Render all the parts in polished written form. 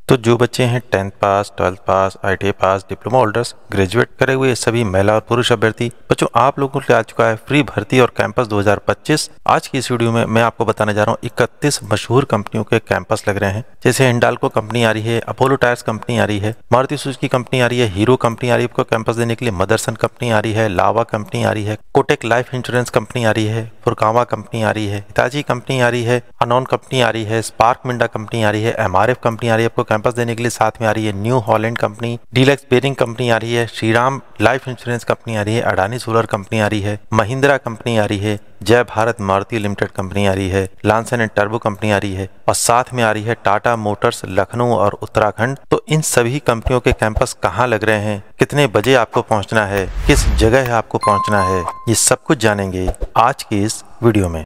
तो जो बच्चे हैं 10th पास, 12th पास, ITI पास, डिप्लोमा होल्डर्स, ग्रेजुएट करे हुए सभी महिला और पुरुष अभ्यर्थी बच्चों, आप लोगों के लिए आ चुका है फ्री भर्ती और कैंपस 2025। आज की इस वीडियो में मैं आपको बताने जा रहा हूँ 31 मशहूर कंपनियों के कैंपस लग रहे हैं। जैसे हिंडाल्को कंपनी आ रही है, अपोलो टायर्स कंपनी आ रही है, मारुति सुजुकी कंपनी आ रही है, हीरो कंपनी आ रही है आपको कैंपस देने के लिए, मदरसन कंपनी आ रही है, लावा कंपनी आ रही है, कोटेक लाइफ इंश्योरेंस कंपनी आ रही है, फुरकावा कंपनी आ रही है, हिताची कंपनी आ रही है, अनोन कंपनी आ रही है, स्पार्क मिंडा कंपनी आ रही है, MRF कंपनी आ रही है आपको कैंपस देने के लिए। साथ में आ रही है new Holland company, deluxe bearing company आ रही है, श्रीराम लाइफ इंश्योरेंस कंपनी आ रही है, अडानी सोलर कंपनी आ रही है, महिंद्रा कंपनी आ रही है, जय भारत मारुति लिमिटेड कंपनी आ रही है, लांसन एंड टर्बो कंपनी आ रही है और साथ में आ रही है टाटा मोटर्स लखनऊ और उत्तराखंड। तो इन सभी कंपनियों के कैंपस कहाँ लग रहे हैं, कितने बजे आपको पहुंचना है, किस जगह है आपको पहुंचना है, ये सब कुछ जानेंगे आज की इस वीडियो में।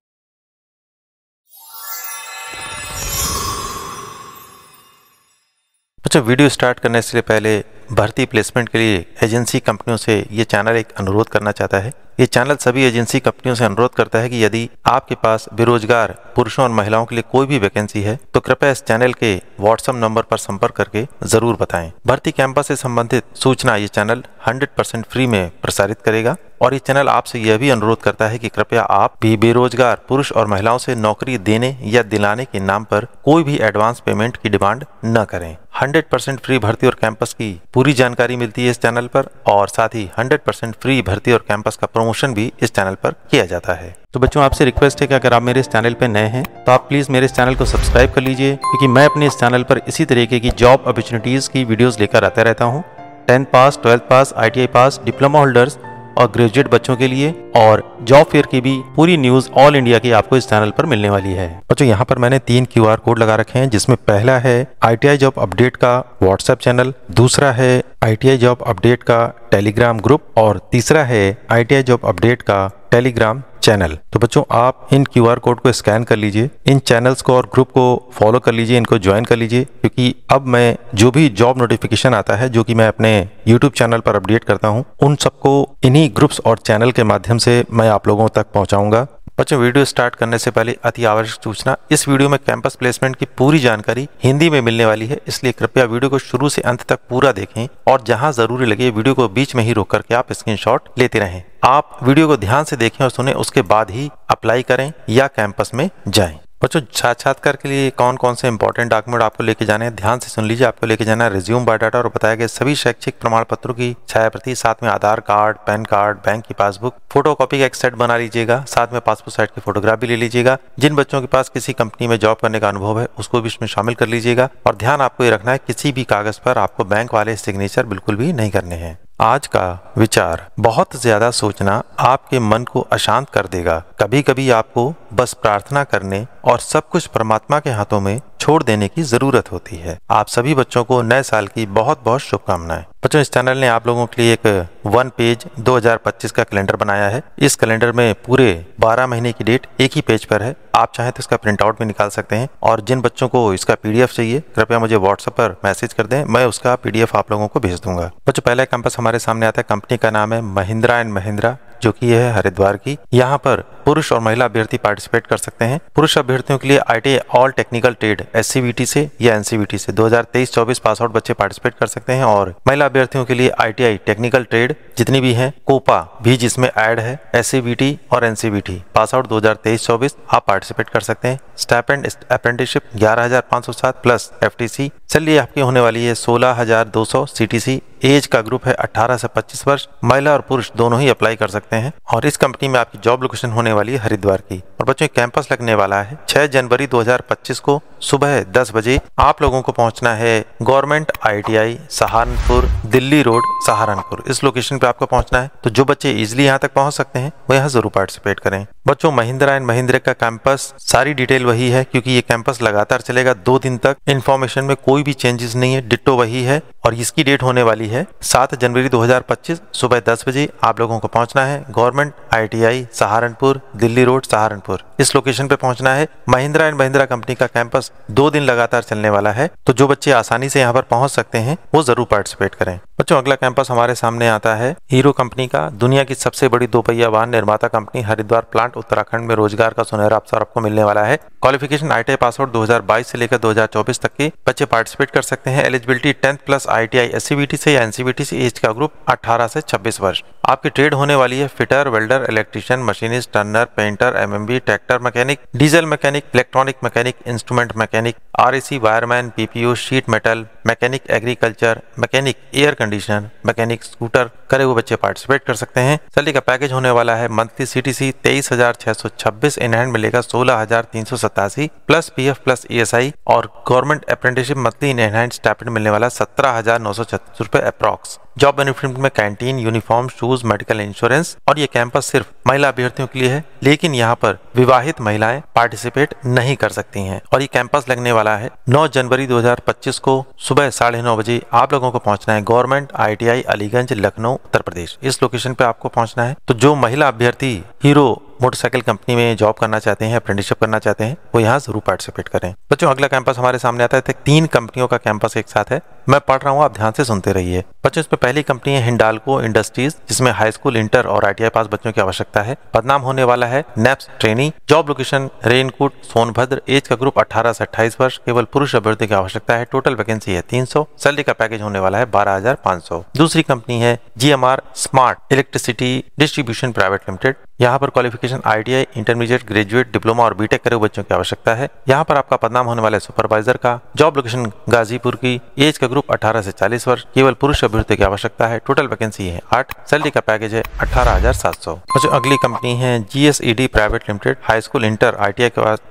अच्छा, वीडियो स्टार्ट करने से पहले भर्ती प्लेसमेंट के लिए एजेंसी कंपनियों से ये चैनल एक अनुरोध करना चाहता है। ये चैनल सभी एजेंसी कंपनियों से अनुरोध करता है कि यदि आपके पास बेरोजगार पुरुषों और महिलाओं के लिए कोई भी वैकेंसी है तो कृपया इस चैनल के व्हाट्सएप नंबर पर संपर्क करके जरूर बताएं। भर्ती कैंपस से संबंधित सूचना ये चैनल 100% फ्री में प्रसारित करेगा और ये चैनल आपसे यह भी अनुरोध करता है कि कृपया आप भी बेरोजगार पुरुष और महिलाओं से नौकरी देने या दिलाने के नाम पर कोई भी एडवांस पेमेंट की डिमांड न करें। 100% फ्री भर्ती और कैंपस की पूरी जानकारी मिलती है इस चैनल पर और साथ ही 100% फ्री भर्ती और कैंपस का प्रमोशन भी इस चैनल पर किया जाता है। तो बच्चों, आपसे रिक्वेस्ट है कि अगर आप मेरे इस चैनल पर नए हैं तो आप प्लीज मेरे इस चैनल को सब्सक्राइब कर लीजिए, क्योंकि मैं अपने इस चैनल पर इसी तरीके की जॉब अपॉर्चुनिटीज की वीडियोस लेकर आता रहता हूँ। 10th पास, 12th पास, ITI पास, डिप्लोमा होल्डर्स और ग्रेजुएट बच्चों के लिए और जॉब फेयर की भी पूरी न्यूज ऑल इंडिया की आपको इस चैनल पर मिलने वाली है। बच्चों, यहाँ पर मैंने 3 QR कोड लगा रखे हैं, जिसमें पहला है ITI जॉब अपडेट का व्हाट्सएप चैनल, दूसरा है ITI जॉब अपडेट का टेलीग्राम ग्रुप और तीसरा है ITI जॉब अपडेट का टेलीग्राम चैनल। तो बच्चों, आप इन QR कोड को स्कैन कर लीजिए, इन चैनल्स को और ग्रुप को फॉलो कर लीजिए, इनको ज्वाइन कर लीजिए, क्योंकि अब मैं जो भी जॉब नोटिफिकेशन आता है जो कि मैं अपने YouTube चैनल पर अपडेट करता हूं, उन सबको इन्हीं ग्रुप्स और चैनल के माध्यम से मैं आप लोगों तक पहुंचाऊंगा। बच्चों, वीडियो स्टार्ट करने से पहले अति आवश्यक सूचना, इस वीडियो में कैंपस प्लेसमेंट की पूरी जानकारी हिंदी में मिलने वाली है, इसलिए कृपया वीडियो को शुरू से अंत तक पूरा देखें और जहां जरूरी लगे वीडियो को बीच में ही रोक करके आप स्क्रीनशॉट लेते रहें। आप वीडियो को ध्यान से देखें और सुने, उसके बाद ही अप्लाई करें या कैंपस में जाएं। बच्चों, साक्षात्कार के लिए कौन कौन से इंपॉर्टेंट डॉक्यूमेंट आपको लेके जाने हैं, ध्यान से सुन लीजिए। आपको लेके जाना है रिज्यूम, बायोडाटा और बताया गया सभी शैक्षिक प्रमाण पत्रों की छायाप्रति, साथ में आधार कार्ड, पैन कार्ड, बैंक की पासबुक, फोटोकॉपी का एक सेट बना लीजिएगा, साथ में पासपोर्ट साइज की फोटोग्राफ भी ले लीजिएगा। जिन बच्चों के पास किसी कंपनी में जॉब करने का अनुभव है उसको भी इसमें शामिल कर लीजिएगा और ध्यान आपको ये रखना है किसी भी कागज पर आपको बैंक वाले सिग्नेचर बिल्कुल भी नहीं करने हैं। आज का विचार, बहुत ज्यादा सोचना आपके मन को अशांत कर देगा। कभी कभी आपको बस प्रार्थना करने और सब कुछ परमात्मा के हाथों में छोड़ देने की जरूरत होती है। आप सभी बच्चों को नए साल की बहुत बहुत शुभकामनाएं। बच्चों, इस चैनल ने आप लोगों के लिए एक 1 पेज 2025 का कैलेंडर बनाया है। इस कैलेंडर में पूरे 12 महीने की डेट एक ही पेज पर है। आप चाहें तो इसका प्रिंट आउट भी निकाल सकते हैं और जिन बच्चों को इसका PDF चाहिए कृपया मुझे व्हाट्सएप पर मैसेज कर दें, मैं उसका PDF आप लोगों को भेज दूंगा। बच्चों, पहला कैंपस हमारे सामने आता है, कंपनी का नाम है महिंद्रा एंड महिंद्रा, जो कि है हरिद्वार की। यहाँ पर पुरुष और महिला अभ्यर्थी पार्टिसिपेट कर सकते हैं। पुरुष अभ्यर्थियों के लिए ITI all technical trade SCVT से या NCVT से 2023-24 पास आउट बच्चे पार्टिसिपेट कर सकते हैं और महिला अभ्यर्थियों के लिए ITI टेक्निकल ट्रेड जितनी भी हैं, कोपा भी जिसमें ऐड है, SCVT और NCVT पास आउट 2023-24 आप पार्टिसिपेट कर सकते हैं। स्टाइपेंड अप्रेंटिसशिप 11,507 प्लस FTC चलिए आपकी होने वाली है 16,200 CTC। एज का ग्रुप है 18 से 25 वर्ष, महिला और पुरुष दोनों ही अप्लाई कर सकते हैं और इस कंपनी में आपकी जॉब लोकेशन होने वाली है हरिद्वार की। और बच्चों, कैंपस लगने वाला है 6 जनवरी 2025 को सुबह 10 बजे। आप लोगों को पहुंचना है government ITI Saharanpur, Delhi road, Saharanpur. इस लोकेशन पे आपको पहुंचना है। तो जो बच्चे इजिली यहाँ तक पहुंच सकते हैं वो यहाँ जरूर पार्टिसिपेट करें। बच्चों, महिंद्रा एंड महिंद्रा का कैंपस सारी डिटेल वही है, क्योंकि ये कैंपस लगातार चलेगा 2 दिन तक। इन्फॉर्मेशन में कोई भी चेंजेस नहीं है, डिट्टो वही है और इसकी डेट होने वाली है 7 जनवरी 2025 सुबह 10 बजे। आप लोगों को पहुंचना है government ITI Saharanpur, Delhi road, Saharanpur. इस लोकेशन पे पहुंचना है। महिंद्रा एंड महिंद्रा कंपनी का कैंपस 2 दिन लगातार चलने वाला है, तो जो बच्चे आसानी से यहाँ पर पहुंच सकते हैं वो जरूर पार्टिसिपेट करें। बच्चों अगला कैंपस हमारे सामने आता है हीरो कंपनी का। दुनिया की सबसे बड़ी दोपहिया वाहन निर्माता कंपनी हरिद्वार प्लांट उत्तराखंड में रोजगार का सुनहरा अवसर आपको मिलने वाला है। क्वालिफिकेशन ITI पास आउट 2022 से लेकर 2024 तक के बच्चे पार्टिसिपेट कर सकते हैं। Eligibility 10th plus ITI SCVT से या NCVT से। एज का ग्रुप 18 से 26 वर्ष। आपकी ट्रेड होने वाली है fitter, welder, electrician, machinist, Turner, painter, MMB, tractor mechanic, diesel mechanic, electronic mechanic, instrument mechanic, RAC, wireman, PPO, sheet metal mechanic, agriculture mechanic, air conditioner mechanic, scooter करे हुए बच्चे पार्टिसिपेट कर सकते हैं। सैलरी का पैकेज होने वाला है मंथली CTC 23,626, इन हैंड मिलेगा 16,387 प्लस PF प्लस ESI और government apprenticeship monthly in hand stipend मिलने वाला 17,936 रुपए अप्रॉक्स। जॉब बेनिफिट में canteen, uniform, shoes, medical insurance. और ये कैंपस सिर्फ महिला अभ्यर्थियों के लिए है, लेकिन यहाँ पर विवाहित महिलाएं पार्टिसिपेट नहीं कर सकती हैं। और ये कैंपस लगने वाला है 9 जनवरी 2025 को सुबह 9:30 बजे। आप लोगों को पहुंचना है गवर्नमेंट ITI अलीगंज, लखनऊ, उत्तर प्रदेश। इस लोकेशन पे आपको पहुंचना है। तो जो महिला अभ्यर्थी हीरो मोटरसाइकिल कंपनी में जॉब करना चाहते हैं, अप्रेंटिसशिप करना चाहते हैं, वो यहाँ जरूर पार्टिसिपेट करें। बच्चों अगला कैंपस हमारे सामने आता है। 3 कंपनियों का कैंपस एक साथ है। मैं पढ़ रहा हूँ, आप ध्यान से सुनते रहिए। बच्चों इसमें पहली कंपनी है हिंडाल्को इंडस्ट्रीज, जिसमें हाई स्कूल, इंटर और ITI पास बच्चों की आवश्यकता है। पदनाम होने वाला है NAPS trainee. Job location Renukoot, Sonbhadra. Age का ग्रुप 18 से 28 वर्ष। केवल पुरुष अभ्यर्थी की आवश्यकता है। टोटल वैकेंसी है 300। सैलरी का पैकेज होने वाला है 12,500। दूसरी कंपनी है GMR smart electricity distribution private limited. यहाँ पर qualification ITI, intermediate, graduate, diploma और बीटेक करे हुए बच्चों की आवश्यकता है। यहाँ पर आपका पदनाम होने वाला है सुपरवाइजर का। जॉब लोकेशन गाजीपुर की। एज का ग्रुप 18 से 40 वर्ष। केवल पुरुष अभ्यर्थी की आवश्यकता है। टोटल वैकेंसी है 8। सैलरी का पैकेज है 18,700। जो अगली कंपनी है GSED private limited. High school, inter, ITI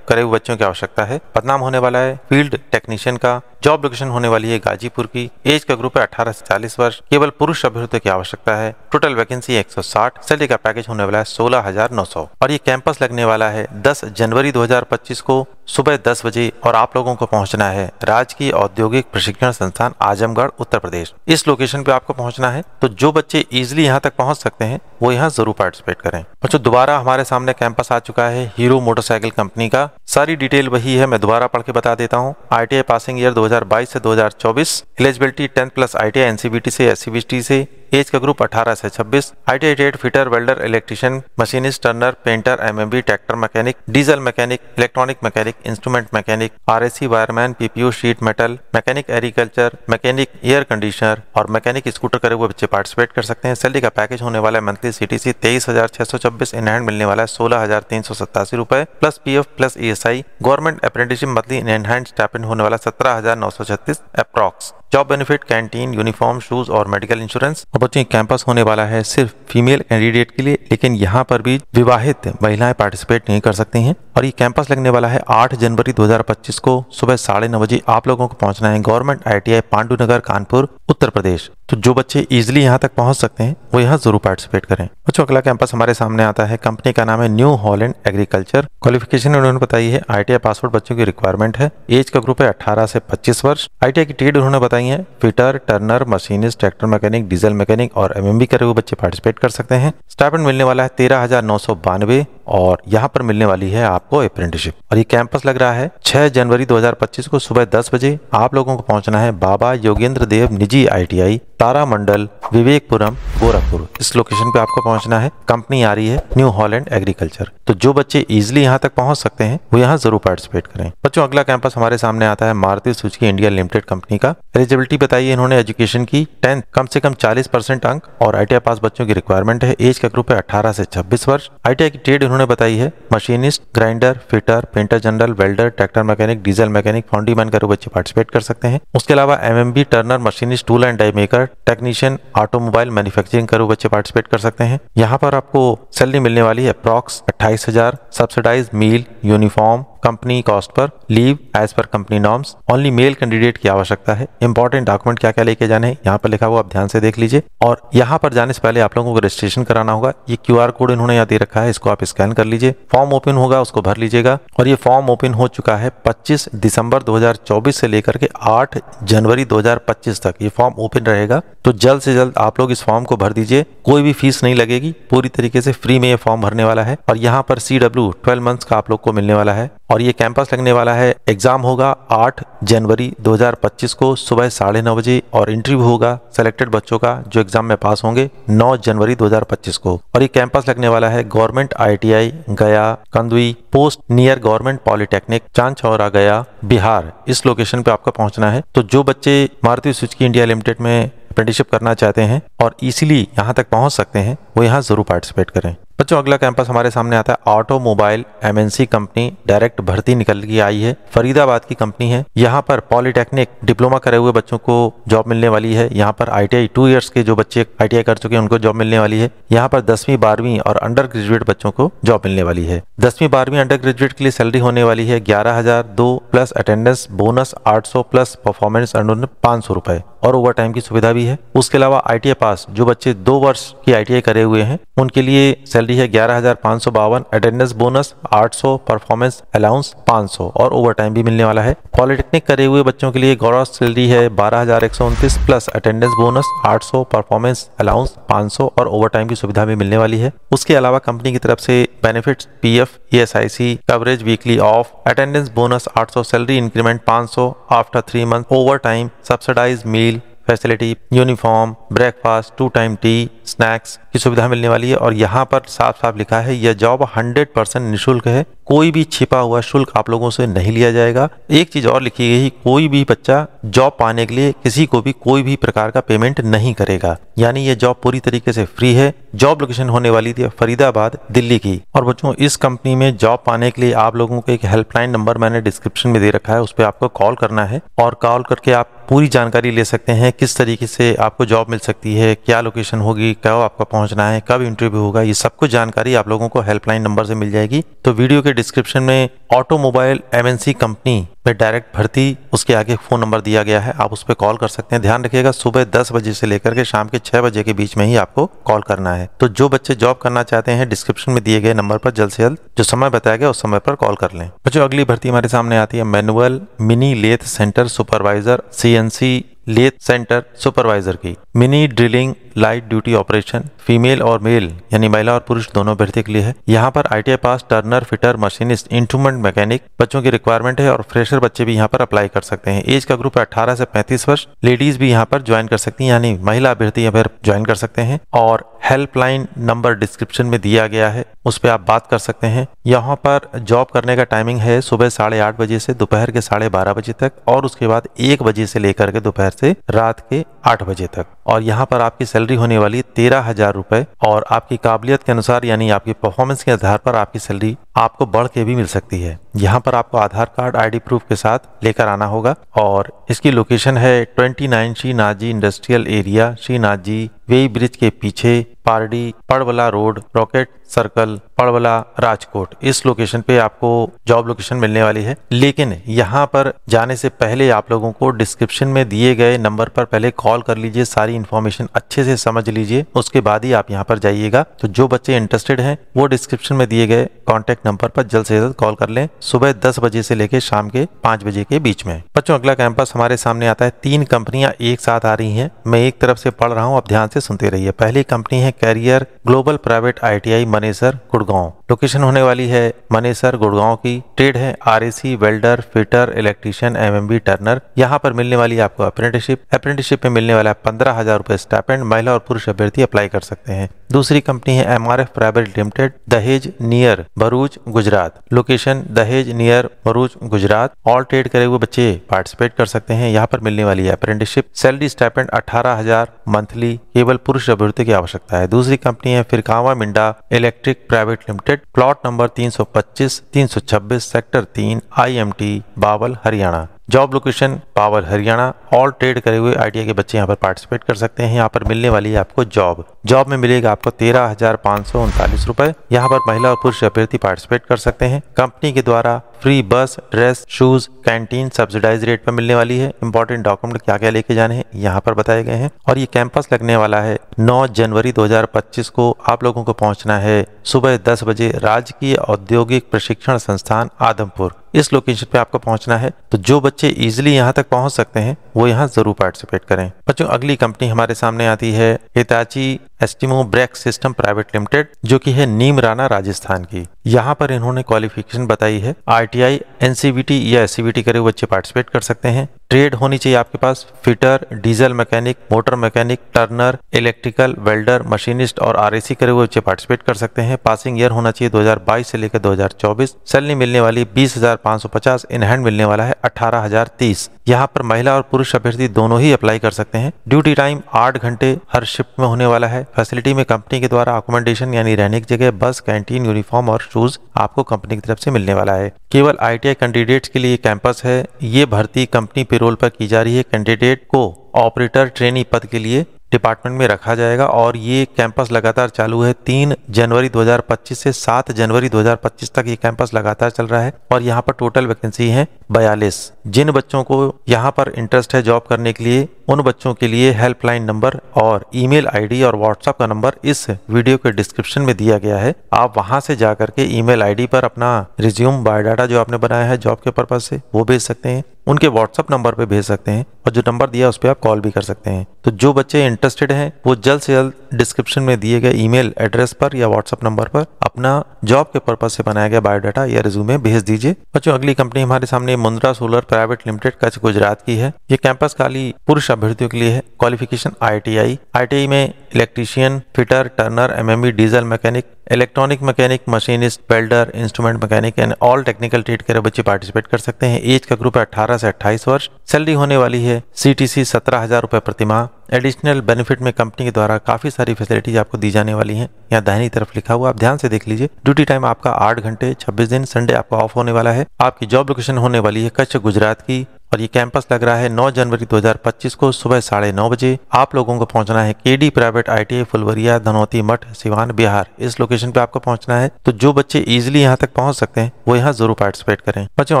करे हुए बच्चों की आवश्यकता है। पदनाम होने वाला है फील्ड टेक्नीशियन का। जॉब लोकेशन होने वाली है गाजीपुर की। एज का ग्रुप है 18 से 40 वर्ष। केवल पुरुष अभ्यर्थी की आवश्यकता है। Total vacancy 160। सैलरी का पैकेज होने वाला है 16,900। और ये कैंपस लगने वाला है 10 जनवरी 2025 को सुबह 10 बजे। और आप लोगों को पहुंचना है राजकीय औद्योगिक प्रशिक्षण संस्थान आजमगढ़, उत्तर प्रदेश। इस लोकेशन पे आपको पहुंचना है। तो जो बच्चे इजिली यहाँ तक पहुंच सकते हैं वो यहाँ जरूर पार्टिसिपेट करें। बच्चों दोबारा हमारे सामने कैंपस आ चुका है हीरो मोटरसाइकिल कंपनी का। सारी डिटेल वही है, मैं दोबारा पढ़ के बता देता हूँ। ITI पासिंग ईयर 2022 से 2024। Eligibility 10th plus ITI NCVT से SCVT से। एज का ग्रुप 18 से 26। ITI trade fitter, welder, electrician, machinist, Turner, painter, MMB, tractor mechanic, diesel mechanic, electronic mechanic, instrument mechanic, RAC, wireman, PPO, sheet metal mechanic, agriculture mechanic, air conditioner और mechanic, scooter करे हुए बच्चे participate कर सकते हैं। Salary का package होने वाला है मंथली CTC 23,626, इन हैंड मिलने वाला है 16,387 रुपए plus PF plus ESI। Government apprenticeship monthly in hand stipend होने वाला 17,936 approx. Job benefit, canteen, uniform, shoes और मेडिकल इंश्योरेंस। और बच्चों कैंपस होने वाला है सिर्फ फीमेल कैंडिडेट के लिए, लेकिन यहाँ पर भी विवाहित महिलाएं पार्टिसिपेट नहीं कर सकती हैं। और ये कैंपस लगने वाला है 8 जनवरी 2025 को सुबह 9:30 बजे। आप लोगों को पहुंचना है गवर्नमेंट ITI पांडुनगर, कानपुर, उत्तर प्रदेश। तो जो बच्चे इजिली यहाँ तक पहुंच सकते हैं वो यहाँ जरूर पार्टिसिपेट करें। बच्चों अगला कैंपस हमारे सामने आता है। कंपनी का नाम है न्यू हॉलैंड एग्रीकल्चर। क्वालिफिकेशन उन्होंने बताई है ITI पासवर्ड बच्चों की रिक्वायरमेंट है। एज का ग्रुप है 18 से 25 वर्ष। ITI की ट्रेड उन्होंने बताई है fitter, Turner, machinist, tractor mechanic, diesel mechanic और MMB करे हुए बच्चे पार्टिसिपेट कर सकते हैं। स्टाइपेंड मिलने वाला है 13,992 और यहाँ पर मिलने वाली है आपको अप्रेंटिसशिप। और ये कैंपस लग रहा है 6 जनवरी 2025 को सुबह 10 बजे। आप लोगों को पहुंचना है बाबा योगेंद्र देव निजी ITI, तारामंडल, विवेकपुरम, गोरखपुर। इस लोकेशन पे आपको पहुंचना है। कंपनी आ रही है न्यू हॉलैंड एग्रीकल्चर। तो जो बच्चे इजिली यहाँ तक पहुंच सकते हैं वो यहाँ जरूर पार्टिसिपेट करें। बच्चों अगला कैंपस हमारे सामने आता है Maruti Suzuki India limited company का। एलिजिबिलिटी बताइए इन्होंने एजुकेशन की 10th कम से कम 40% अंक और ITI पास बच्चों की रिक्वायरमेंट है। एज का ग्रुप है 18 से 26 वर्ष। ITI की ट्रेड उन्होंने बताई है machinist, grinder, fitter, painter general, welder, tractor mechanic, diesel mechanic, foundryman करे बच्चे पार्टिसिपेट कर सकते हैं। उसके अलावा MMB, turner, machinist, tool and die maker, technician, automobile manufacturing करे बच्चे पार्टिसिपेट कर सकते हैं। यहाँ पर आपको सैलरी मिलने वाली है approx 28,000। Subsidised meal, uniform, company cost पर, leave as per company norms. Only male candidate की आवश्यकता है। इंपॉर्टेंट डॉक्यूमेंट क्या क्या लेके जाने हैं यहाँ पर लिखा हुआ, आप ध्यान से देख लीजिए। और यहाँ पर जाने से पहले आप लोगों को रजिस्ट्रेशन कराना होगा। ये QR कोड इन्होंने यहाँ दे रखा है, इसको आप स्कैन कर लीजिए। फॉर्म ओपन होगा, उसको भर लीजिएगा। और ये फॉर्म ओपन हो चुका है 25 दिसंबर 2024 से लेकर के 8 जनवरी 2025 तक ये फॉर्म ओपन रहेगा। तो जल्द से जल्द आप लोग इस फॉर्म को भर दीजिए। कोई भी फीस नहीं लगेगी, पूरी तरीके से फ्री में ये फॉर्म भरने वाला है। और यहाँ पर CW 12 मंथ्स का आप लोग को मिलने वाला है। और ये कैंपस लगने वाला है। एग्जाम होगा 8 जनवरी 2025 को सुबह 9:30 बजे और इंटरव्यू होगा सेलेक्टेड बच्चों का जो एग्जाम में पास होंगे 9 जनवरी 2025 को। और ये कैंपस लगने वाला है government ITI Gaya Kandui post near government polytechnic Chandchaura Gaya Bihar. इस लोकेशन पे आपको पहुंचना है। तो जो बच्चे मारुति सुजुकी इंडिया लिमिटेड में अप्रेंटिसशिप करना चाहते हैं और इसीलिए यहाँ तक पहुंच सकते हैं वो यहाँ जरूर पार्टिसिपेट करें। बच्चों अगला कैंपस हमारे सामने आता है ऑटोमोबाइल MNC कंपनी। डायरेक्ट भर्ती निकल के आई है, फरीदाबाद की कंपनी है। यहाँ पर पॉलिटेक्निक डिप्लोमा करे हुए बच्चों को जॉब मिलने वाली है। यहाँ पर ITI 2 इयर्स के जो बच्चे ITI कर चुके हैं उनको जॉब मिलने वाली है। यहाँ पर 10वीं 12वीं और अंडर ग्रेजुएट बच्चों को जॉब मिलने वाली है। 10वीं 12वीं अंडर ग्रेजुएट के लिए सैलरी होने वाली है 11,002 plus attendance bonus 800 plus performance 500 रुपए और ओवर टाइम की सुविधा भी है। उसके अलावा ITI पास जो बच्चे 2 वर्ष की ITI करे हुए हैं उनके लिए सैलरी है 11,552, अटेंडेंस बोनस 800, परफॉर्मेंस अलाउंस 500 और ओवर टाइम भी मिलने वाला है। पॉलिटेक्निक करे हुए बच्चों के लिए ग्रॉस सैलरी है 12,129 plus attendance bonus 800, performance allowance 500 और ओवर टाइम की सुविधा भी मिलने वाली है। उसके अलावा कंपनी की तरफ से benefits PF ESIC coverage weekly off attendance bonus 800, salary increment 500 after 3 month, over time, subsidize meal facility, uniform, breakfast, 2 time tea, snacks की सुविधा मिलने वाली है। और यहाँ पर साफ साफ लिखा है यह जॉब 100% निःशुल्क है। कोई भी छिपा हुआ शुल्क आप लोगों से नहीं लिया जाएगा। एक चीज और लिखी गई है, कोई भी बच्चा जॉब पाने के लिए किसी को भी कोई भी प्रकार का पेमेंट नहीं करेगा, यानी ये जॉब पूरी तरीके से फ्री है। जॉब लोकेशन होने वाली थी फरीदाबाद दिल्ली की। और बच्चों इस कंपनी में जॉब पाने के लिए आप लोगों को एक हेल्पलाइन नंबर मैंने डिस्क्रिप्शन में दे रखा है, उस पर आपको कॉल करना है और कॉल करके आप पूरी जानकारी ले सकते हैं किस तरीके से आपको जॉब मिल सकती है, क्या लोकेशन होगी, कब आपको पहुंचना है, कब इंटरव्यू होगा, ये सब कुछ जानकारी आप लोगों को हेल्पलाइन नंबर से मिल जाएगी। तो वीडियो के डिस्क्रिप्शन में ऑटोमोबाइल MNC कंपनी में डायरेक्ट भर्ती उसके आगे फोन नंबर दिया गया है, आप उस पर कॉल कर सकते हैं। ध्यान रखिएगा सुबह 10 बजे से लेकर के शाम के 6 बजे के बीच में ही आपको कॉल करना है। तो जो बच्चे जॉब करना चाहते हैं डिस्क्रिप्शन में दिए गए नंबर पर जल्द से जल्द जो समय बताया गया उस समय पर कॉल कर लें। बच्चों अगली भर्ती हमारे सामने आती है manual mini lathe centre supervisor CNC lathe centre supervisor की। Mini drilling light duty operation female और मेल यानी महिला और पुरुष दोनों भर्ती के लिए है। यहाँ पर ITI pass turner fitter machinist instrument mechanic बच्चों की रिक्वायरमेंट है और फ्रेशर बच्चे भी यहाँ पर अप्लाई कर सकते हैं। एज का ग्रुप है 18 से 35 वर्ष। लेडीज भी यहाँ पर ज्वाइन कर सकती हैं, यानी महिला अभ्यर्थी यहाँ पर ज्वाइन कर सकते हैं। और हेल्पलाइन नंबर डिस्क्रिप्शन में दिया गया है, उस पर आप बात कर सकते हैं। यहाँ पर जॉब करने का टाइमिंग है सुबह 8:30 बजे से दोपहर के 12:30 बजे तक और उसके बाद 1 बजे से लेकर के दोपहर से रात के 8 बजे तक। और यहाँ पर आपकी सैलरी होने वाली 13,000 रुपए और आपकी काबिलियत के अनुसार यानी आपकी परफॉर्मेंस के आधार पर आपकी सैलरी आपको बढ़ के भी मिल सकती है। यहाँ पर आपको आधार कार्ड ID प्रूफ के साथ लेकर आना होगा। और इसकी लोकेशन है 29 Shri Nathji industrial area, Shri Nathji weighbridge के पीछे, Pardi Padvala road, rocket circle, Padvala, Rajkot. इस लोकेशन पे आपको जॉब लोकेशन मिलने वाली है। लेकिन यहाँ पर जाने से पहले आप लोगों को डिस्क्रिप्शन में दिए गए नंबर पर पहले कॉल कर लीजिए, सारी इन्फॉर्मेशन अच्छे से समझ लीजिए, उसके बाद ही आप यहाँ पर जाइएगा। तो जो बच्चे इंटरेस्टेड हैं वो डिस्क्रिप्शन में दिए गए कॉन्टेक्ट नंबर पर जल्द से जल्द कॉल कर लें, सुबह 10 बजे से लेकर शाम के 5 बजे के बीच में। बच्चों अगला कैंपस हमारे सामने आता है। 3 कंपनियां एक साथ आ रही हैं, मैं एक तरफ से पढ़ रहा हूँ, अब ध्यान से सुनते रहिए। पहली कंपनी है carrier global private ITI Manesar Gurgaon. Location होने वाली है मनेसर गुड़गांव की। ट्रेड है RAC welder fitter electrician MMB turner. यहाँ पर मिलने वाली आपको अप्रेंटिसशिप में मिलने वाला है 15,000 रुपए स्टाइपेंड। महिला और पुरुष अभ्यर्थी अप्लाई कर सकते हैं। दूसरी कंपनी है MRF प्राइवेट लिमिटेड दहेज नियर भरूच गुजरात। लोकेशन दहेज near Bharuch Gujarat. All trade करे हुए बच्चे पार्टिसिपेट कर सकते हैं। यहाँ पर मिलने वाली है अप्रेंटिसशिप। सैलरी स्टाइपेंड 18,000 मंथली, केवल पुरुष अभ्यर्थी की आवश्यकता है। दूसरी कंपनी है Furukawa Minda electric private limited, plot number 325 326 sector 3 IMT Bawal Haryana. Job location पावर हरियाणा। ऑल ट्रेड करे हुए ITI के बच्चे यहाँ पर पार्टिसिपेट कर सकते हैं। यहाँ पर मिलने वाली है आपको जॉब में मिलेगा आपको 13,539 रुपए। यहाँ पर महिला और पुरुष अभ्यर्थी पार्टिसिपेट कर सकते हैं। कंपनी के द्वारा free bus, dress, shoes, canteen subsidize rate पर मिलने वाली है। इंपॉर्टेंट डॉक्यूमेंट क्या क्या लेके जाने हैं यहाँ पर बताए गए हैं। और ये कैंपस लगने वाला है 9 जनवरी 2025 को। आप लोगों को पहुंचना है सुबह 10 बजे राजकीय औद्योगिक प्रशिक्षण संस्थान आदमपुर। इस लोकेशन पे आपको पहुंचना है। तो जो बच्चे इजीली यहाँ तक पहुंच सकते हैं वो यहाँ जरूर पार्टिसिपेट करें। बच्चों अगली कंपनी हमारे सामने आती है Hitachi Astemo brake system private limited, जो कि है नीमराना राजस्थान की। यहाँ पर इन्होंने क्वालिफिकेशन बताई है ITI NCVT या SCVT करे हुए बच्चे पार्टिसिपेट कर सकते हैं। ट्रेड होनी चाहिए आपके पास fitter, diesel mechanic, motor mechanic, turner, electrical, welder, machinist और RAC करे हुए बच्चे पार्टिसिपेट कर सकते हैं। पासिंग ईयर होना चाहिए 2022 से लेकर 2024। सैलरी मिलने वाली 20,550, इन हैंड मिलने वाला है 18,030। यहाँ पर महिला और पुरुष अभ्यर्थी दोनों ही अप्लाई कर सकते हैं। ड्यूटी टाइम 8 घंटे हर शिफ्ट में होने वाला है। फैसिलिटी में कंपनी के द्वारा अकोमोडेशन यानी रहने की जगह, बस, कैंटीन, यूनिफॉर्म और शूज आपको कंपनी की तरफ से मिलने वाला है। केवल ITI कैंडिडेट्स के लिए कैंपस है। ये भर्ती कंपनी पेरोल पर की जा रही है। कैंडिडेट को ऑपरेटर ट्रेनी पद के लिए डिपार्टमेंट में रखा जाएगा और ये कैंपस लगातार चालू है। 3 जनवरी 2025 से 7 जनवरी 2025 तक ये कैंपस लगातार चल रहा है और यहाँ पर टोटल वैकेंसी है 42। जिन बच्चों को यहाँ पर इंटरेस्ट है जॉब करने के लिए, उन बच्चों के लिए हेल्पलाइन नंबर और ईमेल ID और व्हाट्सएप का नंबर इस वीडियो के डिस्क्रिप्शन में दिया गया है। आप वहां से जाकर के ईमेल ID पर अपना रिज्यूम, बायोडाटा जो आपने बनाया है जॉब के पर्पज से वो भेज सकते हैं। उनके व्हाट्सएप नंबर पे भेज सकते हैं और जो नंबर दिया उस पर आप कॉल भी कर सकते हैं। तो जो बच्चे इंटरेस्टेड हैं वो जल्द से जल्द डिस्क्रिप्शन में दिए गए ईमेल एड्रेस पर या व्हाट्सएप नंबर पर अपना जॉब के पर्पज से बनाया गया बायोडाटा या रिज्यूमे भेज दीजिए। बच्चों अगली कंपनी हमारे सामने Mundra solar private limited Kutch Gujarat की है। ये कैंपस खाली पुरुष अभ्यर्थियों के लिए है। क्वालिफिकेशन ITI में electrician, fitter, Turner, MME, diesel mechanic, electronic mechanic, machinist, welder, instrument mechanic and all technical trade के बच्चे पार्टिसिपेट कर सकते हैं। एज का ग्रुप है 18 से 28 वर्ष। सैलरी होने वाली है CTC 17,000 रुपए प्रति माह। एडिशनल बेनिफिट में कंपनी के द्वारा काफी सारी फैसिलिटीज आपको दी जाने वाली हैं। यहाँ दाहिनी तरफ लिखा हुआ, आप ध्यान से देख लीजिए। ड्यूटी टाइम आपका 8 घंटे 26 दिन, संडे आपका ऑफ होने वाला है। आपकी जॉब लोकेशन होने वाली है कच्छ गुजरात की और ये कैंपस लग रहा है 9 जनवरी 2025 को सुबह 9:30 बजे। आप लोगों को पहुंचना है KD private ITI Phulwaria, Dhanauti मठ, सिवान, बिहार। इस लोकेशन पे आपको पहुंचना है। तो जो बच्चे इजीली यहाँ तक पहुंच सकते हैं वो यहाँ जरूर पार्टिसिपेट करें। बच्चों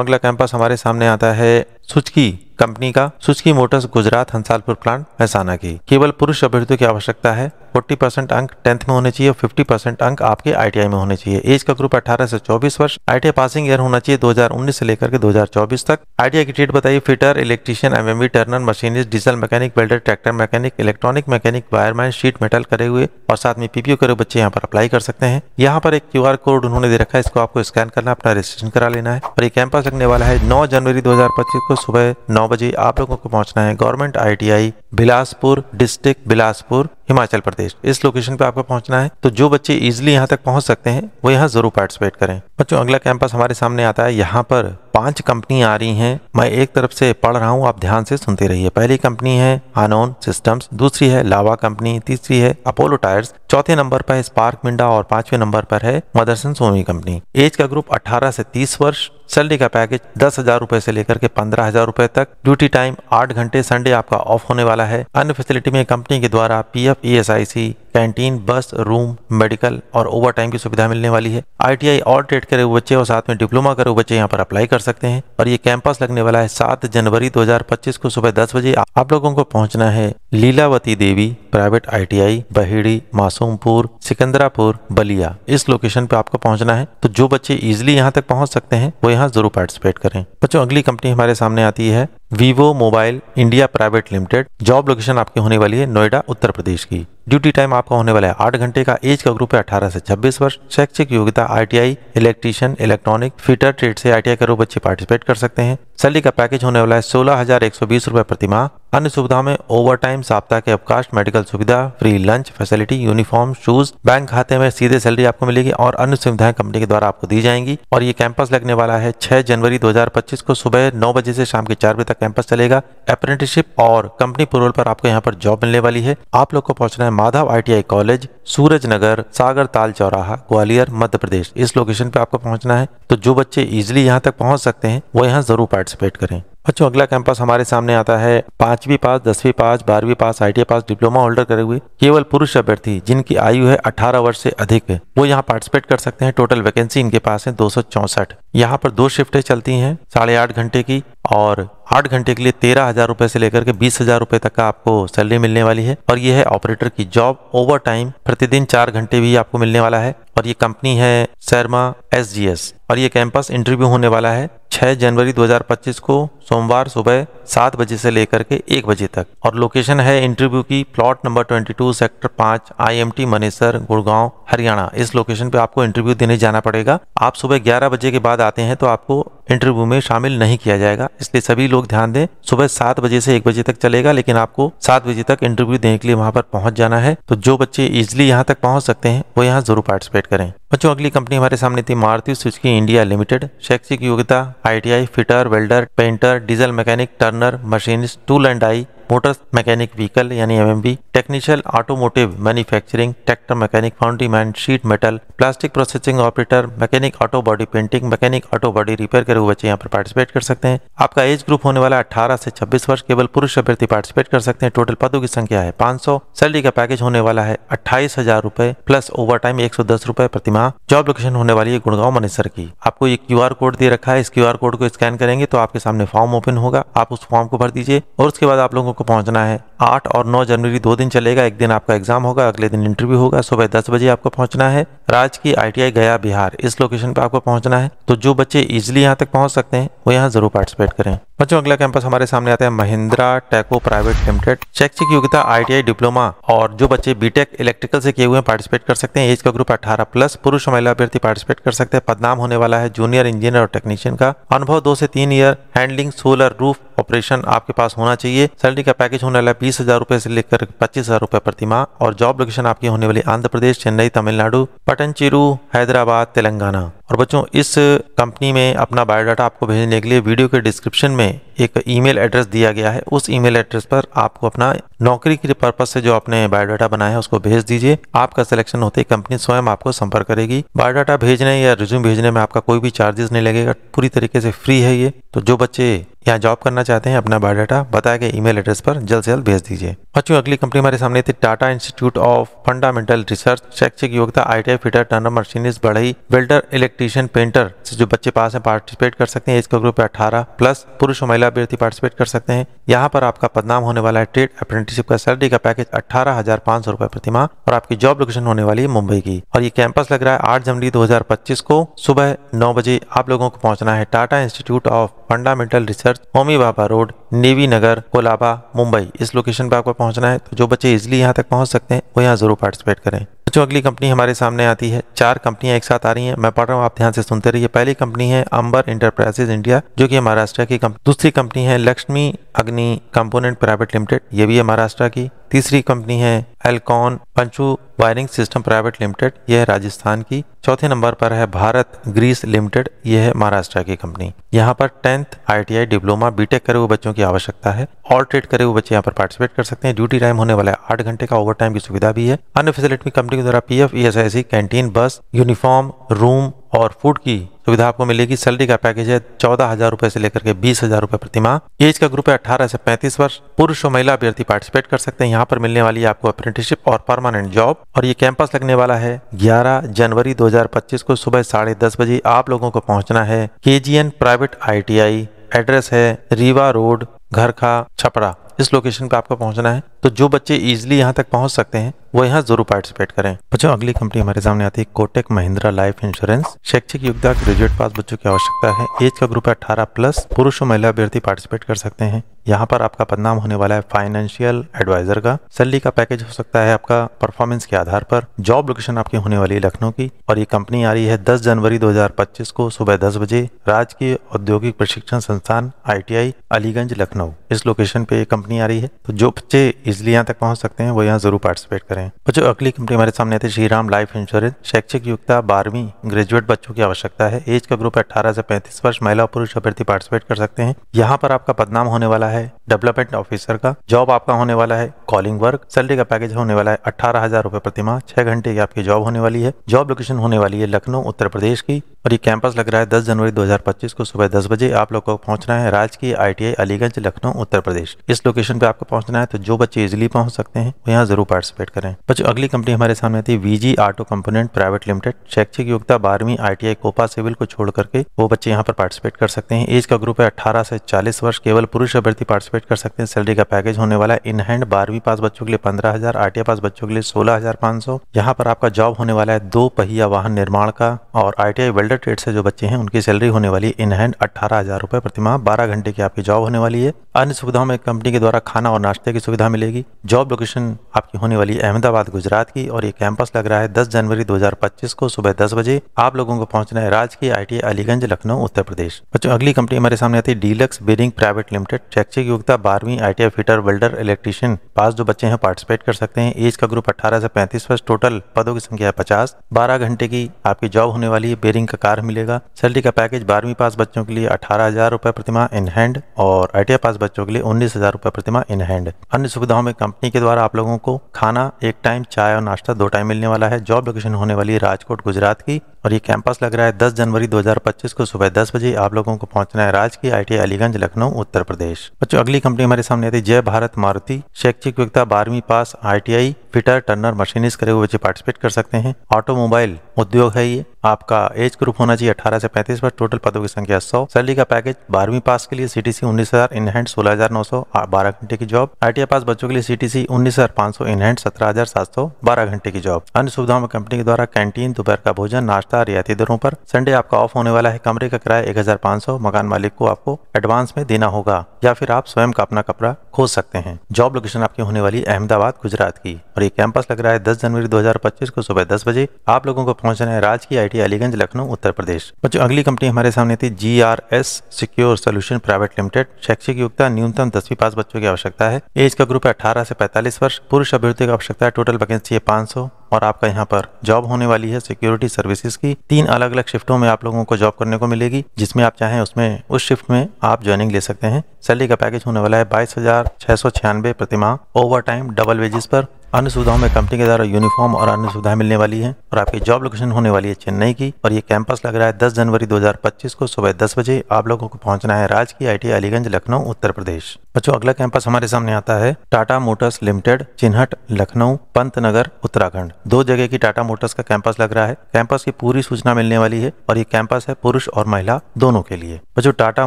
अगला कैंपस हमारे सामने आता है सुजुकी कंपनी का, Suzuki motors Gujarat Hansalpur plant Mehsana की। केवल पुरुष अभ्यर्थियों की आवश्यकता है। 40% अंक 10th में होने चाहिए और 50% अंक आपके ITI में होने चाहिए। एज का ग्रुप 18 से 24 वर्ष। ITI पासिंग ईयर होना चाहिए 2019 से लेकर के 2024 तक। ITI की ट्रेड बताइए, fitter, electrician, MME, Turner, machinist, diesel mechanic, welder, tractor mechanic, electronic mechanic, wireman, sheet metal करे हुए और साथ में PPO करे बच्चे यहाँ पर अप्लाई कर सकते हैं। यहाँ पर एक QR कोड उन्होंने दे रखा है, इसको आपको स्कैन करना, अपना रजिस्ट्रेशन करा लेना है। और ये कैंपस लगने वाला है 9 जनवरी 2025 को सुबह 9 बजे। आप लोगों को पहुंचना है government ITI Bilaspur district, Bilaspur, Himachal Pradesh. इस लोकेशन पे आपको पहुंचना है। तो जो बच्चे इजीली यहाँ तक पहुंच सकते हैं वो यहाँ जरूर पार्टिसिपेट करें। बच्चों अगला कैंपस हमारे सामने आता है। यहाँ पर 5 कंपनी आ रही हैं। मैं एक तरफ से पढ़ रहा हूँ, आप ध्यान से सुनते रहिए। पहली कंपनी है हानोन सिस्टम्स, दूसरी है लावा कंपनी, तीसरी है अपोलो टायर्स, चौथे नंबर पर है स्पार्क मिंडा और 5वें नंबर पर है मदरसन सोनी कंपनी। एज का ग्रुप 18 से 30 वर्ष। सैलरी का पैकेज 10,000 रुपए से लेकर के 15,000 रुपए तक। ड्यूटी टाइम 8 घंटे, संडे आपका ऑफ होने वाला है। अन्य फैसिलिटी में कंपनी के द्वारा PF, ESIC, कैंटीन, बस, रूम, मेडिकल और ओवर टाइम की सुविधा मिलने वाली है। ITI और ट्रेड करे हुए बच्चे और साथ में डिप्लोमा करे हुए बच्चे यहाँ पर अप्लाई कर सकते हैं। और ये कैंपस लगने वाला है 7 जनवरी 2025 को सुबह 10 बजे। आप लोगों को पहुंचना है लीलावती देवी प्राइवेट ITI बहेड़ी, मासूमपुर, सिकंदरापुर, बलिया। इस लोकेशन पे आपको पहुंचना है। तो जो बच्चे इजिली यहाँ तक पहुंच सकते हैं वो यहाँ जरूर पार्टिसिपेट करें। बच्चों अगली कंपनी हमारे सामने आती है Vivo mobile India private limited. Job location आपकी होने वाली है नोएडा, उत्तर प्रदेश की। ड्यूटी टाइम आपका होने वाला है 8 घंटे का। एज का ग्रुप है 18 से 26 वर्ष। शैक्षिक योग्यता ITI electrician, electronic, fitter trade से ITI करो बच्चे पार्टिसिपेट कर सकते हैं। सैलरी का पैकेज होने वाला है 16,120 रुपए प्रति माह। अन्य सुविधाओं में ओवर टाइम, साप्ताहिक के अवकाश, मेडिकल सुविधा, free lunch facility, uniform, shoes, bank खाते में सीधे सैलरी आपको मिलेगी और अन्य सुविधाएं कंपनी के द्वारा आपको दी जाएंगी। और ये कैंपस लगने वाला है 6 जनवरी 2025 को सुबह 9 बजे से शाम के 4 बजे तक कैंपस चलेगा। अप्रेंटिसशिप और कंपनी पेरोल पर आपको यहाँ पर जॉब मिलने वाली है। आप लोग को पहुंचना है माधव ITI कॉलेज, सूरज नगर, सागर ताल चौराहा, ग्वालियर, मध्य प्रदेश। इस लोकेशन पे आपको पहुंचना है। तो जो बच्चे इजिली यहाँ तक पहुंच सकते हैं वो यहाँ जरूर पार्टिसिपेट करें। बच्चों अगला कैंपस हमारे सामने आता है 5वीं पास, 10वीं पास, 12वीं पास, ITI पास, डिप्लोमा होल्डर करे हुए केवल पुरुष अभ्यर्थी जिनकी आयु है 18 वर्ष से अधिक है वो यहाँ पार्टिसिपेट कर सकते हैं। टोटल वैकेंसी इनके पास है 264। यहाँ पर 2 शिफ्टें चलती हैं 8.5 घंटे की और 8 घंटे के लिए 13,000 रुपए से लेकर के 20,000 रुपए तक का आपको सैलरी मिलने वाली है। और ये है ऑपरेटर की जॉब। ओवर टाइम प्रतिदिन 4 घंटे भी आपको मिलने वाला है। और ये कंपनी है शर्मा SGS। और ये कैंपस इंटरव्यू होने वाला है 6 जनवरी 2025 को सोमवार सुबह 7 बजे से लेकर के 1 बजे तक। और लोकेशन है इंटरव्यू की plot number 22 sector 5 IMT Manesar Gurgaon Haryana. इस लोकेशन पे आपको इंटरव्यू देने जाना पड़ेगा। आप सुबह 11 बजे के बाद आते हैं तो आपको इंटरव्यू में शामिल नहीं किया जाएगा, इसलिए सभी लोग ध्यान दें। सुबह 7 बजे से 1 बजे तक चलेगा, लेकिन आपको 7 बजे तक इंटरव्यू देने के लिए वहां पर पहुंच जाना है। तो जो बच्चे इजिली यहां तक पहुंच सकते हैं वो यहां जरूर पार्टिसिपेट करें। बच्चों अगली कंपनी हमारे सामने थी मारुति सुजुकी इंडिया लिमिटेड। शैक्षिक योग्यता ITI fitter, welder, painter, diesel mechanic, turner, machinist, tool and die, motor mechanic vehicle यानी MMV, technician automotive manufacturing, tractor mechanic, foundryman, sheet metal, plastic processing operator, mechanic auto body painting, mechanic auto body repair करे हुए बच्चे यहाँ पर participate कर सकते हैं। आपका एज ग्रुप होने वाला 18 से 26 वर्ष। केवल पुरुष अभ्यर्थी पार्टिसिपेट कर सकते हैं। टोटल पदों की संख्या है 500। सैलरी का पैकेज होने वाला है 28,000 रुपए प्लस ओवर टाइम 110 रुपए प्रति माह। जॉब लोकेशन होने वाली है गुड़गांव मनेसर की। आपको ये QR कोड दे रखा है, इस QR कोड को स्कैन करेंगे तो आपके सामने फॉर्म ओपन होगा। आप उस फॉर्म को भर दीजिए और उसके बाद आप लोगों को पहुंचना है। 8 और 9 जनवरी 2 दिन चलेगा। एक दिन आपका एग्जाम होगा, अगले दिन इंटरव्यू होगा। सुबह 10 बजे आपको पहुंचना है। राजकीय ITI गया बिहार, इस लोकेशन पे आपको पहुंचना है। तो जो बच्चे इजिली यहाँ तक पहुंच सकते हैं वो यहाँ जरूर पार्टिसिपेट करें। बच्चों अगला कैंपस हमारे सामने आता है महिंद्रा टेको प्राइवेट लिमिटेड। शैक्षिक योग्यता ITI डिप्लोमा, और जो बच्चे बीटेक इलेक्ट्रिकल से किए हुए हैं पार्टिसिपेट कर सकते हैं। एज का ग्रुप 18 प्लस। पुरुष और महिला अभ्यर्थी पार्टिसिपेट कर सकते हैं। पदनाम होने वाला है जूनियर इंजीनियर और टेक्नीशियन का। अनुभव 2 से 3 year handling solar roof operation आपके पास होना चाहिए। सैलरी का पैकेज होने वाला है 20,000 रुपए से लेकर 25,000 रुपए प्रति माह। और जॉब लोकेशन आपकी होने वाली आंध्र प्रदेश, चेन्नई तमिलनाडु, पटनचेरू हैदराबाद तेलंगाना। और बच्चों इस कंपनी में अपना बायोडाटा आपको भेजने के लिए वीडियो के डिस्क्रिप्शन में एक ईमेल एड्रेस दिया गया है। उस ईमेल एड्रेस पर आपको अपना नौकरी के पर्पज से जो आपने बायोडाटा बनाया है उसको भेज दीजिए। आपका सिलेक्शन होते ही कंपनी स्वयं आपको संपर्क करेगी। बायोडाटा भेजने या रिज्यूम भेजने में आपका कोई भी चार्जेस नहीं लगेगा, पूरी तरीके से फ्री है ये। तो जो बच्चे यहाँ जॉब करना चाहते हैं अपना बायोडाटा बताए गए ईमेल एड्रेस पर जल्द से जल्द भेज दीजिए। बच्चों अगली कंपनी हमारे सामने थी Tata institute of fundamental research. शैक्षिक योग्यता ITI फिटर, टर्नर, मशीनिस्ट, बढ़ई, वेल्डर, इलेक्ट्रीशियन, पेंटर से जो बच्चे पास हैं पार्टिसिपेट कर सकते हैं। एज का ग्रुप 18 प्लस। पुरुष और महिला अभ्यर्थी पार्टिसिपेट कर सकते हैं। यहाँ पर आपका पदनाम होने वाला है ट्रेड अप्रेंटिसशिप का। सैलरी का पैकेज 18,500 रुपए प्रति माह। और आपकी जॉब लोकेशन होने वाली है मुंबई की। और ये कैंपस लग रहा है 8 जनवरी 2025 को सुबह 9 बजे आप लोगों को पहुंचना है Tata institute of fundamental research, Homi Bhabha road, navy Nagar, Colaba, Mumbai. इस लोकेशन पे आपको पहुंचना है। तो जो बच्चे इजिली यहाँ तक पहुंच सकते हैं वो यहाँ जरूर पार्टिसिपेट करें। जो अगली कंपनी हमारे सामने आती है, 4 कंपनियां एक साथ आ रही हैं। मैं पढ़ रहा हूँ, आप ध्यान से सुनते रहिए। पहली कंपनी है अंबर इंटरप्राइजेज इंडिया, जो कि महाराष्ट्र की कंपनी। दूसरी कंपनी है लक्ष्मी अग्नि कंपोनेंट प्राइवेट लिमिटेड, ये भी है महाराष्ट्र की। तीसरी कंपनी है एल्कॉन पंचू वायरिंग सिस्टम प्राइवेट लिमिटेड, यह है राजस्थान की। चौथे नंबर पर है भारत ग्रीस लिमिटेड, यह है महाराष्ट्र की कंपनी। यहाँ पर 10th ITI डिप्लोमा बीटेक करे हुए बच्चों की आवश्यकता है। ऑल ट्रेड करे हुए बच्चे यहाँ पर पार्टिसिपेट कर सकते हैं। ड्यूटी टाइम होने वाला है 8 घंटे का। ओवर टाइम की सुविधा भी है। अन्य फैसिलिटी कंपनी के द्वारा PF, ESIC, कैंटीन, बस, यूनिफॉर्म, रूम और फूड की सुविधा आपको मिलेगी। सैलरी का पैकेज है 14,000 रुपए से लेकर के 20,000 रुपए प्रति माह। एज का ग्रुप है 18 से 35 वर्ष। पुरुष और महिला अभ्यर्थी पार्टिसिपेट कर सकते हैं। यहाँ पर मिलने वाली है आपको अप्रेंटिसशिप और परमानेंट जॉब। और ये कैंपस लगने वाला है 11 जनवरी 2025 को सुबह 10:30 बजे। आप लोगों को पहुंचना है KGN प्राइवेट ITI। एड्रेस है रीवा रोड, घरखा, छपरा। इस लोकेशन पे आपको पहुंचना है। तो जो बच्चे इजिली यहाँ तक पहुंच सकते हैं वो यहाँ जरूर पार्टिसिपेट करें। बच्चों अगली कंपनी हमारे सामने आती है कोटक महिंद्रा लाइफ इंश्योरेंस। शैक्षिक योग्यता ग्रेजुएट पास बच्चों की आवश्यकता है। एज का ग्रुप है 18 प्लस। पुरुष और महिला अभ्यर्थी पार्टिसिपेट कर सकते हैं। यहाँ पर आपका पदनाम होने वाला है फाइनेंशियल एडवाइजर का। सैलरी का पैकेज हो सकता है आपका परफॉर्मेंस के आधार पर। जॉब लोकेशन आपकी होने वाली है लखनऊ की। और ये कंपनी आ रही है 10 जनवरी 2025 को सुबह 10 बजे। राजकीय औद्योगिक प्रशिक्षण संस्थान ITI अलीगंज लखनऊ, इस लोकेशन पे ये कंपनी आ रही है। तो जो बच्चे इजिली यहाँ तक पहुंच सकते हैं वो यहाँ जरूर पार्टिसिपेट करें। बच्चों अगली कंपनी हमारे सामने आती है श्रीराम लाइफ इंश्योरेंस। शैक्षिक योग्यता 12वीं ग्रेजुएट बच्चों की आवश्यकता है। एज का ग्रुप 18 से 35 वर्ष। महिला और पुरुष अभ्यर्थी पार्टिसिपेट कर सकते हैं। यहाँ पर आपका पदनाम होने वाला है डेवलपमेंट ऑफिसर का। जॉब आपका होने वाला है कॉलिंग वर्क। सैलरी का पैकेज होने वाला है 18,000 रुपए प्रति माह। 6 घंटे की आपकी जॉब होने वाली है। जॉब लोकेशन होने वाली है लखनऊ उत्तर प्रदेश की। और ये कैंपस लग रहा है 10 जनवरी 2025 को सुबह 10 बजे। आप लोग को पहुंचना है राजकीय ITI अलीगंज लखनऊ उत्तर प्रदेश। इस लोकेशन पे आपको पहुंचना है। तो जो बच्चे इजिली पहुंच सकते हैं वो यहाँ जरूर पार्टिसिपेट करें। करें। बच्चों अगली कंपनी हमारे सामने आती है VG auto component private limited. शैक्षिक योग्यता 12वीं ITI कोपा सिविल को छोड़ करके वो बच्चे यहाँ पर पार्टिसिपेट कर सकते हैं। एज का ग्रुप है 18 से 40 वर्ष। केवल पुरुष अभ्यर्थी पार्टिसिपेट कर सकते हैं। सैलरी का पैकेज होने वाला है इन हैंड 12वीं पास बच्चों के लिए 15,000, ITI पास बच्चों के लिए 16,500। यहाँ पर आपका जॉब होने वाला है 2 पहिया वाहन निर्माण का, और ITI वेल्डर ट्रेड से जो बच्चे हैं उनकी सैलरी होने वाली है इन हैंड 18,000 रुपए प्रति माह। 12 घंटे की आपकी जॉब होने वाली है। अन्य सुविधाओं में कंपनी के द्वारा खाना और नाश्ते की सुविधा मिलेगी। जॉब लोकेशन आपकी होने वाली है अहमदाबाद गुजरात की, और ये कैंपस लग रहा है 10 जनवरी 2025 को सुबह 10 बजे। आप लोगों को पहुंचना है राजकीय ITI अलीगंज लखनऊ उत्तर प्रदेश। बच्चों अगली कंपनी हमारे सामने आती है डीलक्स बेरिंग प्राइवेट लिमिटेड। शैक्षिक योग्यता 12वीं ITI फिटर वेल्डर इलेक्ट्रीशियन पास जो बच्चे हैं पार्टिसिपेट कर सकते हैं। एज का ग्रुप 18 से 35 वर्ष। टोटल पदों की संख्या है 50। 12 घंटे की आपकी जॉब होने वाली है। बेरिंग का कार्य मिलेगा। सैलरी का पैकेज 12वीं पास बच्चों के लिए 18,000 रुपए प्रति माह इन हैंड, और ITI पास बच्चों के लिए 19,000 रुपए प्रति माह इन हैंड। अन्य सुविधाओं में कंपनी के द्वारा आप लोगों को खाना एक टाइम, चाय और नाश्ता 2 टाइम मिलने वाला है। जॉब लोकेशन होने वाली है राजकोट गुजरात की, और ये कैंपस लग रहा है 10 जनवरी 2025 को सुबह 10 बजे। आप लोगों को पहुंचना है राजकीय ITI अलीगंज लखनऊ उत्तर प्रदेश। बच्चों अगली कंपनी हमारे सामने आती है जय भारत मारुति। शैक्षिक योग्यता 12वीं पास ITI फिटर टर्नर मशीनिस्ट करे हुए बच्चे पार्टिसिपेट कर सकते हैं। ऑटोमोबाइल उद्योग है ये। आपका एज ग्रुप होना चाहिए 18 से 35 वर्ष। टोटल पदों की संख्या 100। सैलरी का पैकेज 12वीं पास के लिए CTC 19,000 इन हैंड 16,900 12 घंटे की जॉब। ITI पास बच्चों के लिए CTC 19,500 इन हैंड 17,700 12 घंटे की जॉब। अन्य सुविधाओं में कंपनी के द्वारा कैंटीन, दोपहर का भोजन, नाश्ता रियायती दरों पर। संडे आपका ऑफ होने वाला है। कमरे का किराया 1,500 मकान मालिक को आपको एडवांस में देना होगा, या फिर आप स्वयं का अपना कपड़ा खोज सकते हैं। जॉब लोकेशन आपकी होने वाली अहमदाबाद गुजरात की, और ये कैंपस लग रहा है 10 जनवरी 2025 को सुबह 10 बजे। आप लोगों को पहुंचना है राजकीय ITI अलीगंज लखनऊ उत्तर प्रदेश। बच्चों अगली कंपनी हमारे सामने थी GRS secure solution private limited. शैक्षिक योग्यता न्यूनतम 10वीं पास बच्चों की आवश्यकता है। एज का ग्रुप है 18 से 45 वर्ष। पुरुष अभ्यर्थी की आवश्यकता है। टोटल वैकेंसी है 500, और आपका यहाँ पर जॉब होने वाली है सिक्योरिटी सर्विसेज की। 3 अलग अलग शिफ्टों में आप लोगों को जॉब करने को मिलेगी, जिसमें आप चाहें उसमें उस शिफ्ट में आप ज्वाइनिंग ले सकते हैं। सैलरी का पैकेज होने वाला है 22,696 प्रति माह, ओवर टाइम, डबल वेजेस पर। अन्य सुविधाओं में कंपनी के द्वारा यूनिफॉर्म और अन्य सुविधाएं मिलने वाली हैं, और आपकी जॉब लोकेशन होने वाली है चेन्नई की, और ये कैंपस लग रहा है 10 जनवरी 2025 को सुबह 10 बजे। आप लोगों को पहुंचना है राजकीय ITI अलीगंज लखनऊ उत्तर प्रदेश। बच्चों अगला कैंपस हमारे सामने आता है टाटा मोटर्स लिमिटेड, चिन्हट लखनऊ, पंतनगर उत्तराखंड। 2 जगह की टाटा मोटर्स का कैंपस लग रहा है। कैंपस की पूरी सूचना मिलने वाली है, और ये कैंपस है पुरुष और महिला दोनों के लिए। बच्चों टाटा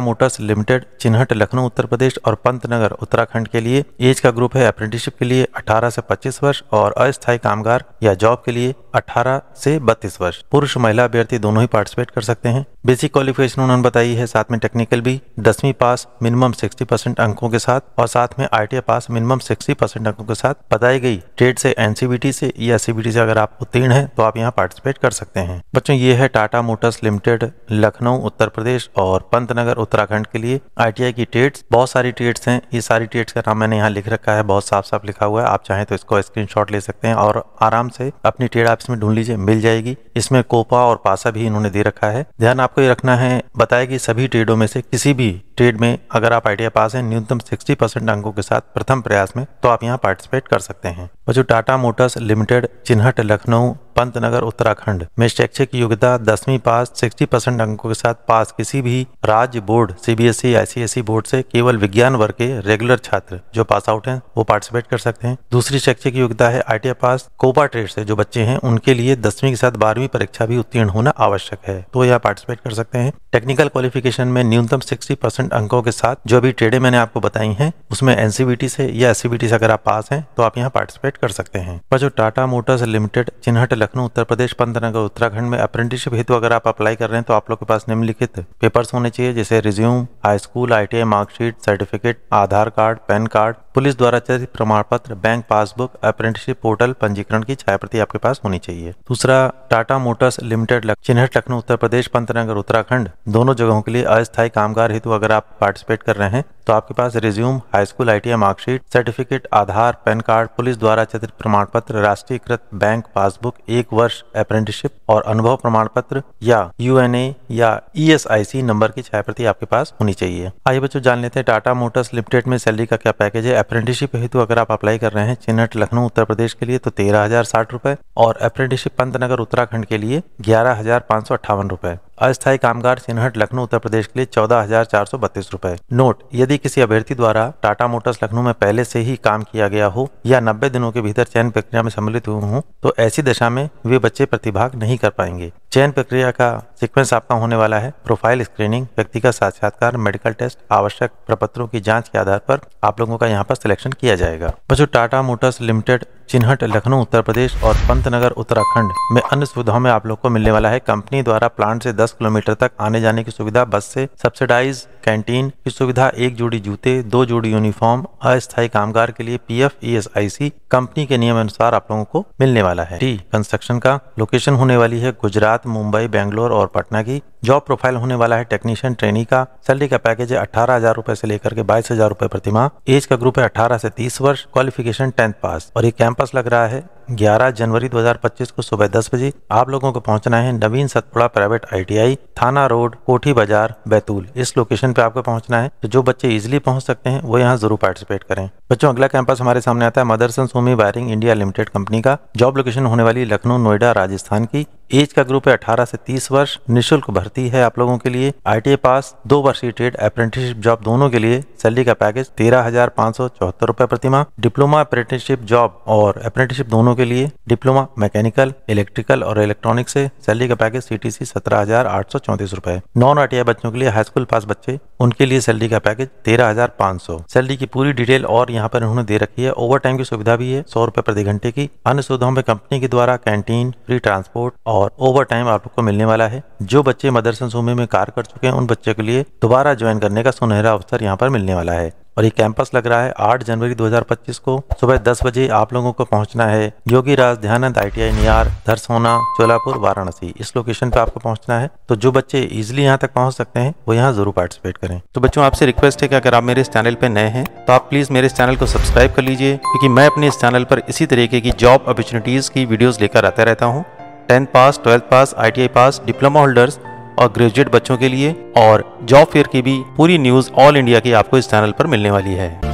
मोटर्स लिमिटेड, चिन्हट लखनऊ उत्तर प्रदेश और पंतनगर उत्तराखंड के लिए एज का ग्रुप है अप्रेंटिसशिप के लिए 18 से 25 वर्ष, और अस्थायी कामगार या जॉब के लिए 18 से 32 वर्ष। पुरुष महिला अभ्यर्थी दोनों ही पार्टिसिपेट कर सकते हैं। बेसिक क्वालिफिकेशन उन्होंने बताई है, साथ में टेक्निकल भी 10वीं पास मिनिमम 60% अंकों के साथ, और साथ में ITI पास मिनिमम 60% अंकों के साथ। बताई गई ट्रेड से NCVT से या CBT से अगर आप उत्तीर्ण हैं तो आप यहाँ पार्टिसिपेट कर सकते हैं। बच्चों ये है टाटा मोटर्स लिमिटेड लखनऊ उत्तर प्रदेश और पंतनगर उत्तराखंड के लिए ITI की ट्रेड्स। बहुत सारी ट्रेड्स हैं, ये सारी ट्रेड्स का नाम मैंने यहाँ लिख रखा है, बहुत साफ साफ लिखा हुआ है। आप चाहें तो इसको स्क्रीनशॉट ले सकते हैं और आराम से अपनी ट्रेड आप इसमें ढूंढ लीजिए, मिल जाएगी। इसमें कोपा और पासा भी इन्होंने दे रखा है। ध्यान आपको ये रखना है, बताएगी सभी ट्रेडों में से किसी भी ट्रेड में अगर आप ITI पास हैं न्यूनतम 60% अंकों के साथ प्रथम प्रयास में, तो आप यहाँ पार्टिसिपेट कर सकते हैं। बच्चों टाटा मोटर्स लिमिटेड, चिन्हट लखनऊ, पंतनगर उत्तराखंड में शैक्षिक योग्यता 10वीं पास 60% अंकों के साथ पास किसी भी राज्य बोर्ड CBSE ICSE बोर्ड से केवल विज्ञान वर्ग के रेगुलर छात्र जो पास आउट हैं वो पार्टिसिपेट कर सकते हैं। दूसरी शैक्षिक योग्यता है ITI पास कोपा ट्रेड से जो बच्चे हैं उनके लिए 10वीं के साथ 12वीं परीक्षा भी उत्तीर्ण होना आवश्यक है, तो यहाँ पार्टिसिपेट कर सकते हैं। टेक्निकल क्वालिफिकेशन में न्यूनतम 60% अंकों के साथ जो भी ट्रेडें मैंने आपको बताई हैं उसमें NCVT से या SCVT से अगर आप पास हैं तो आप यहाँ पार्टिसिपेट कर सकते हैं। पर जो टाटा मोटर्स लिमिटेड, चिन्हट लखनऊ उत्तर प्रदेश, पंतनगर उत्तराखंड में अप्रेंटिसशिप हेतु अगर आप अप्लाई कर रहे हैं तो आप लोग के पास निम्नलिखित पेपर्स होने चाहिए, जैसे resume, high school, ITI marksheet, certificate, Aadhaar card, PAN card, police द्वारा चयनित प्रमाण पत्र, बैंक पासबुक, अप्रेंटिसशिप पोर्टल पंजीकरण की छायाप्रति आपके पास होनी चाहिए। दूसरा, टाटा मोटर्स लिमिटेड, चिन्हट लखनऊ उत्तर प्रदेश, पंतनगर उत्तराखंड दोनों जगहों के लिए अस्थायी कामगार हेतु अगर आप पार्टिसिपेट कर रहे हैं तो आपके पास resume, high school, ITI marksheet, certificate, Aadhaar, PAN card, police द्वारा चयनित प्रमाण पत्र, राष्ट्रीयकृत बैंक पासबुक, 1 वर्ष अप्रेंटिसशिप और अनुभव प्रमाण पत्र या UNA या ESIC नंबर की छायाप्रति आपके पास होनी चाहिए। आइए बच्चों जान लेते हैं टाटा मोटर्स लिमिटेड में सैलरी का क्या पैकेज है। अप्रेंटिसशिप हेतु अगर आप अप्लाई कर रहे हैं चिन्हट लखनऊ उत्तर प्रदेश के लिए तो 13,060 रुपए, और अप्रेंटिसशिप पंतनगर उत्तराखंड के लिए 11,558 रुपए। अस्थायी कामगार चिन्हट लखनऊ उत्तर प्रदेश के लिए 14,432 रुपए। नोट, यदि किसी अभ्यर्थी द्वारा टाटा मोटर्स लखनऊ में पहले से ही काम किया गया हो या 90 दिनों के भीतर चयन प्रक्रिया में सम्मिलित हुए हों तो ऐसी दशा में वे बच्चे प्रतिभाग नहीं कर पाएंगे। चयन प्रक्रिया का सीक्वेंस आपका होने वाला है प्रोफाइल स्क्रीनिंग, व्यक्तिगत साक्षात्कार, मेडिकल टेस्ट, आवश्यक प्रपत्रों की जांच के आधार पर आप लोगों का यहाँ पर सिलेक्शन किया जाएगा। बच्चों, टाटा मोटर्स लिमिटेड चिन्हट लखनऊ उत्तर प्रदेश और पंतनगर उत्तराखंड में अन्य सुविधाओं में आप लोग को मिलने वाला है कंपनी द्वारा प्लांट से 10 किलोमीटर तक आने जाने की सुविधा, बस से सब्सिडाइज कैंटीन की सुविधा, 1 जोड़ी जूते, 2 जोड़ी यूनिफॉर्म, अस्थायी कामगार के लिए PF ESIC कंपनी के नियम अनुसार आप लोगों को मिलने वाला है। टी कंस्ट्रक्शन का लोकेशन होने वाली है गुजरात, मुंबई, बेंगलोर और पटना की। जॉब प्रोफाइल होने वाला है टेक्नीशियन ट्रेनी का। सैलरी का पैकेज है 18,000 रुपए से लेकर के 22,000 रुपए प्रति माह। एज का ग्रुप है 18 से 30 वर्ष। क्वालिफिकेशन 10th पास। और ये कैंपस लग रहा है 11 जनवरी 2025 को सुबह 10 बजे। आप लोगों को पहुंचना है नवीन सतपुड़ा प्राइवेट ITI, थाना रोड, कोठी बाजार, बैतूल। इस लोकेशन पे आपको पहुंचना है। तो जो बच्चे इजीली पहुंच सकते हैं वो यहाँ जरूर पार्टिसिपेट करें। बच्चों, अगला कैंपस हमारे सामने आता है Motherson Sumi wiring India limited company का। जॉब लोकेशन होने वाली लखनऊ, नोएडा, राजस्थान की। एज का ग्रुप है 18 से 30 वर्ष। निःशुल्क भर्ती है आप लोगों के लिए। ITI पास, 2 वर्षीय ट्रेड, अप्रेंटिसशिप जॉब दोनों के लिए। सैलरी का पैकेज 13,574 रुपए प्रति माह। डिप्लोमा अप्रेंटिसशिप जॉब और अप्रेंटिसशिप दोनों के लिए। डिप्लोमा मैकेनिकल, इलेक्ट्रिकल और इलेक्ट्रॉनिक से सैलरी का पैकेज CTC 17,834 रुपए। नॉन ITI बच्चों के लिए, हाई स्कूल पास बच्चे, उनके लिए सैलरी का पैकेज 13,500। सैलरी की पूरी डिटेल और यहाँ पर उन्होंने दे रखी है। ओवर टाइम की सुविधा भी है 100 रुपए प्रति घंटे की। अन्य सुविधाओं में कंपनी के द्वारा कैंटीन, फ्री ट्रांसपोर्ट और ओवर टाइम आप लोग को मिलने वाला है। जो बच्चे मदरसन सुमी में कार्य कर चुके हैं उन बच्चों के लिए दोबारा ज्वाइन करने का सुनहरा अवसर यहाँ पर मिलने वाला है। और ये कैंपस लग रहा है 8 जनवरी 2025 को सुबह 10 बजे। आप लोगों को पहुंचना है योगी राज ध्यानंद ITI नियार, धरसोना, चोलापुर, वाराणसी। इस लोकेशन पे आपको पहुंचना है। तो जो बच्चे इजीली यहाँ तक पहुंच सकते हैं वो यहाँ जरूर पार्टिसिपेट करें। तो बच्चों, आपसे रिक्वेस्ट है कि अगर आप मेरे इस चैनल पे नए हैं तो आप प्लीज मेरे इस चैनल को सब्सक्राइब कर लीजिए, क्योंकि मैं अपने इस चैनल पर इसी तरीके की जॉब अपॉर्चुनिटीज की वीडियोज लेकर आता रहता हूँ। 10th पास, 12th पास, ITI पास, डिप्लोमा होल्डर्स और ग्रेजुएट बच्चों के लिए और जॉब फेयर की भी पूरी न्यूज ऑल इंडिया की आपको इस चैनल पर मिलने वाली है।